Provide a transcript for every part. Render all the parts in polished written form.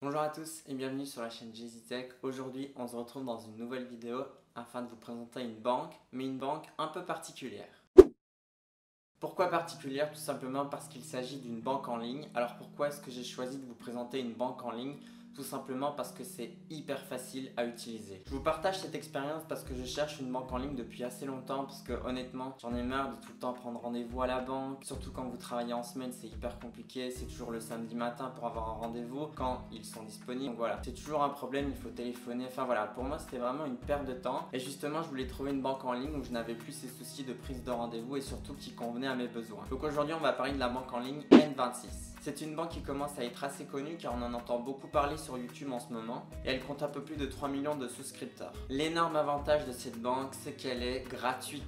Bonjour à tous et bienvenue sur la chaîne JZTech. Aujourd'hui, on se retrouve dans une nouvelle vidéo afin de vous présenter une banque, mais une banque un peu particulière. Pourquoi particulière? Tout simplement parce qu'il s'agit d'une banque en ligne. Alors pourquoi est-ce que j'ai choisi de vous présenter une banque en ligne? Tout simplement parce que c'est hyper facile à utiliser. Je vous partage cette expérience parce que je cherche une banque en ligne depuis assez longtemps, parce que honnêtement j'en ai marre de tout le temps prendre rendez-vous à la banque. Surtout quand vous travaillez en semaine, c'est hyper compliqué, c'est toujours le samedi matin pour avoir un rendez-vous quand ils sont disponibles. Donc voilà, c'est toujours un problème, il faut téléphoner. Enfin voilà, pour moi c'était vraiment une perte de temps. Et justement je voulais trouver une banque en ligne où je n'avais plus ces soucis de prise de rendez-vous et surtout qui convenait à mes besoins. Donc aujourd'hui on va parler de la banque en ligne N26. C'est une banque qui commence à être assez connue car on en entend beaucoup parler sur YouTube en ce moment et elle compte un peu plus de 3 millions de souscripteurs. L'énorme avantage de cette banque, c'est qu'elle est gratuite.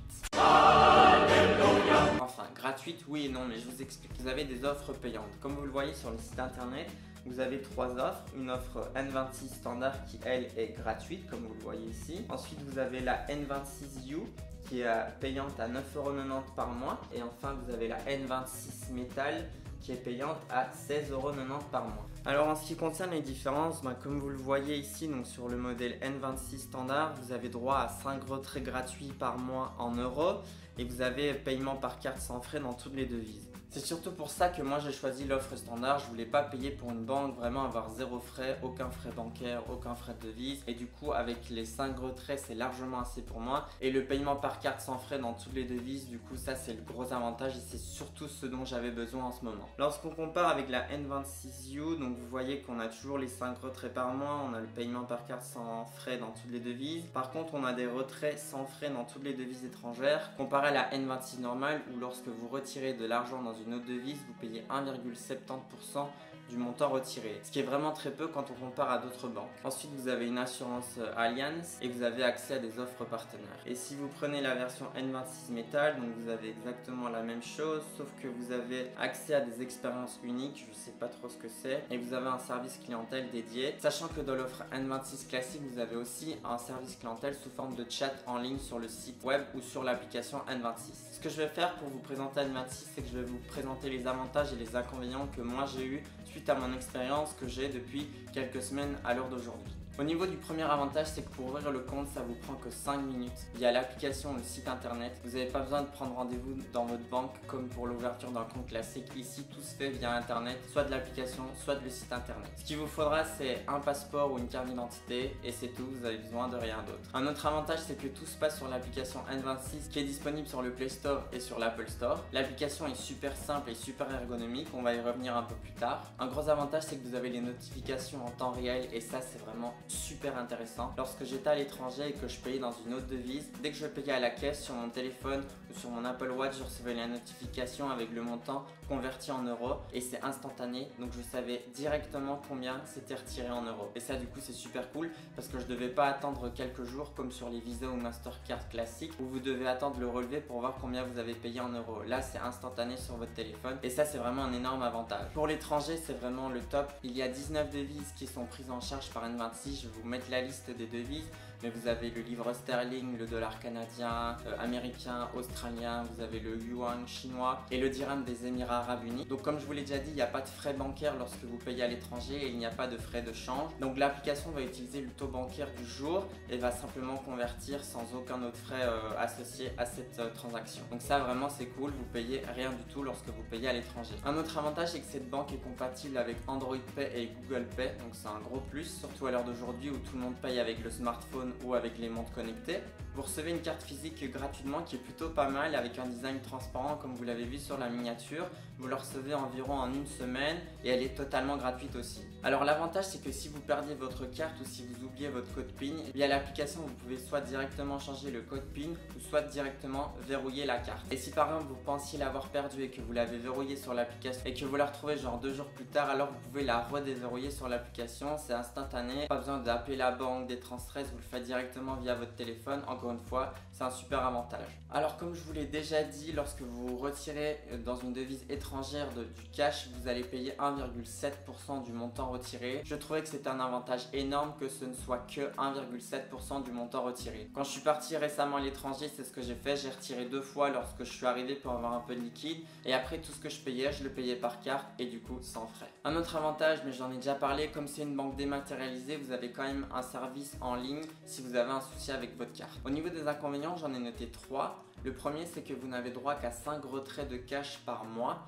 Enfin, gratuite oui et non, mais je vous explique. Vous avez des offres payantes. Comme vous le voyez sur le site internet, vous avez trois offres. Une offre N26 standard qui elle est gratuite comme vous le voyez ici. Ensuite vous avez la N26U qui est payante à 9,90€ par mois. Et enfin vous avez la N26 Metal qui est payante à 16,90€ par mois. Alors en ce qui concerne les différences, comme vous le voyez ici, donc sur le modèle N26 standard, vous avez droit à 5 retraits gratuits par mois en euros et vous avez paiement par carte sans frais dans toutes les devises. C'est surtout pour ça que moi j'ai choisi l'offre standard. Je voulais pas payer pour une banque, vraiment avoir zéro frais, aucun frais bancaire, aucun frais de devise. Et du coup avec les 5 retraits c'est largement assez pour moi. Et le paiement par carte sans frais dans toutes les devises, du coup ça c'est le gros avantage et c'est surtout ce dont j'avais besoin en ce moment. Lorsqu'on compare avec la N26U, donc vous voyez qu'on a toujours les 5 retraits par mois, on a le paiement par carte sans frais dans toutes les devises. Par contre on a des retraits sans frais dans toutes les devises étrangères. Comparé à la N26 normale où lorsque vous retirez de l'argent dans une autre devise, vous payez 1,70% du montant retiré, ce qui est vraiment très peu quand on compare à d'autres banques. Ensuite vous avez une assurance Allianz et vous avez accès à des offres partenaires. Et si vous prenez la version N26 Metal, donc vous avez exactement la même chose, sauf que vous avez accès à des expériences uniques, je sais pas trop ce que c'est, et vous avez un service clientèle dédié, sachant que dans l'offre N26 classique vous avez aussi un service clientèle sous forme de chat en ligne sur le site web ou sur l'application N26. Ce que je vais faire pour vous présenter N26, c'est que je vais vous présenter les avantages et les inconvénients que moi j'ai eu suite à mon expérience que j'ai depuis quelques semaines à l'heure d'aujourd'hui. Au niveau du premier avantage, c'est que pour ouvrir le compte, ça vous prend que 5 minutes via l'application ou le site internet. Vous n'avez pas besoin de prendre rendez-vous dans votre banque comme pour l'ouverture d'un compte classique. Ici, tout se fait via internet, soit de l'application, soit de le site internet. Ce qu'il vous faudra, c'est un passeport ou une carte d'identité et c'est tout, vous avez besoin de rien d'autre. Un autre avantage, c'est que tout se passe sur l'application N26 qui est disponible sur le Play Store et sur l'Apple Store. L'application est super simple et super ergonomique, on va y revenir un peu plus tard. Un gros avantage, c'est que vous avez les notifications en temps réel et ça, c'est vraiment super intéressant. Lorsque j'étais à l'étranger et que je payais dans une autre devise, dès que je payais à la caisse sur mon téléphone ou sur mon Apple Watch, je recevais la notification avec le montant converti en euros et c'est instantané, donc je savais directement combien c'était retiré en euros. Et ça du coup c'est super cool parce que je devais pas attendre quelques jours comme sur les Visa ou Mastercard classiques où vous devez attendre le relevé pour voir combien vous avez payé en euros. Là c'est instantané sur votre téléphone et ça c'est vraiment un énorme avantage. Pour l'étranger c'est vraiment le top. Il y a 19 devises qui sont prises en charge par N26. Je vais vous mettre la liste des devises, mais vous avez le livre sterling, le dollar canadien, américain, australien, vous avez le yuan chinois et le dirham des Émirats Arabes Unis. Donc comme je vous l'ai déjà dit, il n'y a pas de frais bancaires lorsque vous payez à l'étranger et il n'y a pas de frais de change. Donc l'application va utiliser le taux bancaire du jour et va simplement convertir sans aucun autre frais associé à cette transaction. Donc ça vraiment c'est cool, vous payez rien du tout lorsque vous payez à l'étranger. Un autre avantage c'est que cette banque est compatible avec Android Pay et Google Pay, donc c'est un gros plus, surtout à l'heure d'aujourd'hui où tout le monde paye avec le smartphone ou avec les montres connectées. Vous recevez une carte physique gratuitement qui est plutôt pas mal avec un design transparent comme vous l'avez vu sur la miniature. Vous la recevez environ en une semaine et elle est totalement gratuite aussi. Alors l'avantage c'est que si vous perdiez votre carte ou si vous oubliez votre code PIN, via l'application vous pouvez soit directement changer le code PIN ou soit directement verrouiller la carte. Et si par exemple vous pensiez l'avoir perdue et que vous l'avez verrouillée sur l'application et que vous la retrouvez genre 2 jours plus tard, alors vous pouvez la redéverrouiller sur l'application, c'est instantané, pas besoin d'appeler la banque, d'être en stress, vous le faites directement via votre téléphone. Encore une fois, c'est un super avantage. Alors comme je vous l'ai déjà dit, lorsque vous retirez dans une devise étrangère du cash, vous allez payer 1,7% du montant retiré. Je trouvais que c'était un avantage énorme que ce ne soit que 1,7% du montant retiré. Quand je suis parti récemment à l'étranger, c'est ce que j'ai fait. J'ai retiré 2 fois lorsque je suis arrivé pour avoir un peu de liquide. Et après, tout ce que je payais, je le payais par carte et du coup sans frais. Un autre avantage, mais j'en ai déjà parlé, comme c'est une banque dématérialisée, vous avez quand même un service en ligne si vous avez un souci avec votre carte. Au niveau des inconvénients, j'en ai noté 3. Le premier, c'est que vous n'avez droit qu'à 5 retraits de cash par mois.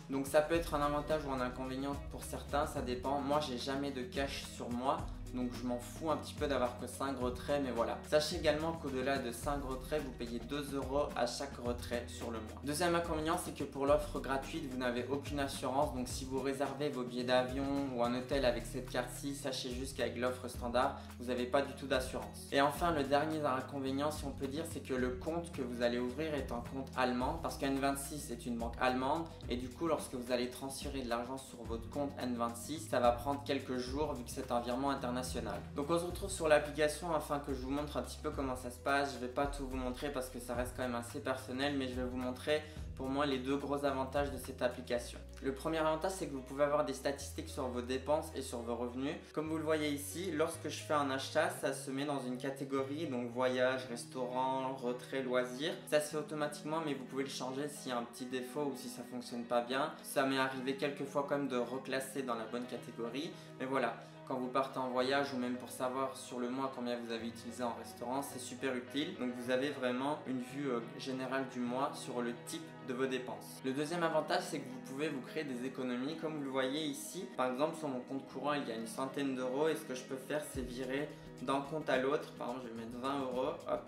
Donc ça peut être un avantage ou un inconvénient pour certains, ça dépend. Moi, j'ai jamais de cash sur moi, donc je m'en fous un petit peu d'avoir que 5 retraits, mais voilà. Sachez également qu'au-delà de 5 retraits, vous payez 2 € à chaque retrait sur le mois. Deuxième inconvénient, c'est que pour l'offre gratuite, vous n'avez aucune assurance. Donc si vous réservez vos billets d'avion ou un hôtel avec cette carte-ci, sachez juste qu'avec l'offre standard, vous n'avez pas du tout d'assurance. Et enfin, le dernier inconvénient, si on peut dire, c'est que le compte que vous allez ouvrir est un compte allemand, parce qu'N26 est une banque allemande, et du coup, lorsque vous allez transférer de l'argent sur votre compte N26, ça va prendre quelques jours vu que c'est un virement international. Donc on se retrouve sur l'application afin que je vous montre un petit peu comment ça se passe. Je ne vais pas tout vous montrer parce que ça reste quand même assez personnel, mais je vais vous montrer pour moi les 2 gros avantages de cette application. Le premier avantage, c'est que vous pouvez avoir des statistiques sur vos dépenses et sur vos revenus. Comme vous le voyez ici, lorsque je fais un achat, ça se met dans une catégorie, donc voyage, restaurant, retrait, loisirs. Ça se fait automatiquement, mais vous pouvez le changer s'il y a un petit défaut ou si ça ne fonctionne pas bien. Ça m'est arrivé quelques fois quand même de reclasser dans la bonne catégorie, mais voilà. Quand vous partez en voyage ou même pour savoir sur le mois combien vous avez utilisé en restaurant, c'est super utile. Donc vous avez vraiment une vue générale du mois sur le type de vos dépenses. Le deuxième avantage, c'est que vous pouvez vous créer des économies comme vous le voyez ici. Par exemple, sur mon compte courant, il y a une centaine d'euros et ce que je peux faire, c'est virer d'un compte à l'autre. Par exemple, je vais mettre 20 €, hop,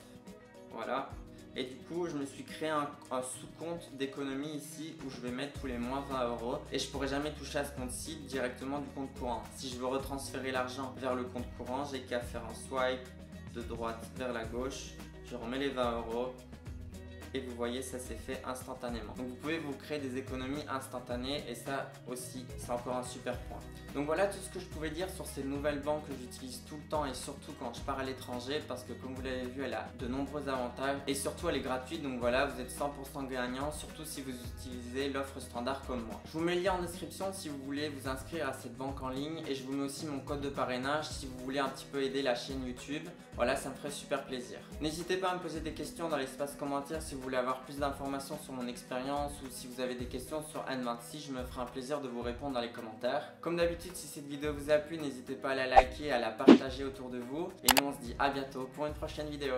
voilà. Et du coup, je me suis créé un sous-compte d'économie ici où je vais mettre tous les mois 20 € et je pourrai jamais toucher à ce compte-ci directement du compte courant. Si je veux retransférer l'argent vers le compte courant, j'ai qu'à faire un swipe de droite vers la gauche. Je remets les 20 € et vous voyez, ça s'est fait instantanément. Donc vous pouvez vous créer des économies instantanées et ça aussi, c'est encore un super point. Donc voilà tout ce que je pouvais dire sur ces nouvelles banques que j'utilise tout le temps et surtout quand je pars à l'étranger parce que comme vous l'avez vu, elle a de nombreux avantages et surtout elle est gratuite. Donc voilà, vous êtes 100% gagnant, surtout si vous utilisez l'offre standard comme moi. Je vous mets le lien en description si vous voulez vous inscrire à cette banque en ligne et je vous mets aussi mon code de parrainage si vous voulez un petit peu aider la chaîne YouTube. Voilà, ça me ferait super plaisir. N'hésitez pas à me poser des questions dans l'espace commentaire si vous voulez avoir plus d'informations sur mon expérience ou si vous avez des questions sur N26, je me ferai un plaisir de vous répondre dans les commentaires. Comme d'habitude, si cette vidéo vous a plu, n'hésitez pas à la liker, à la partager autour de vous. Et nous, on se dit à bientôt pour une prochaine vidéo.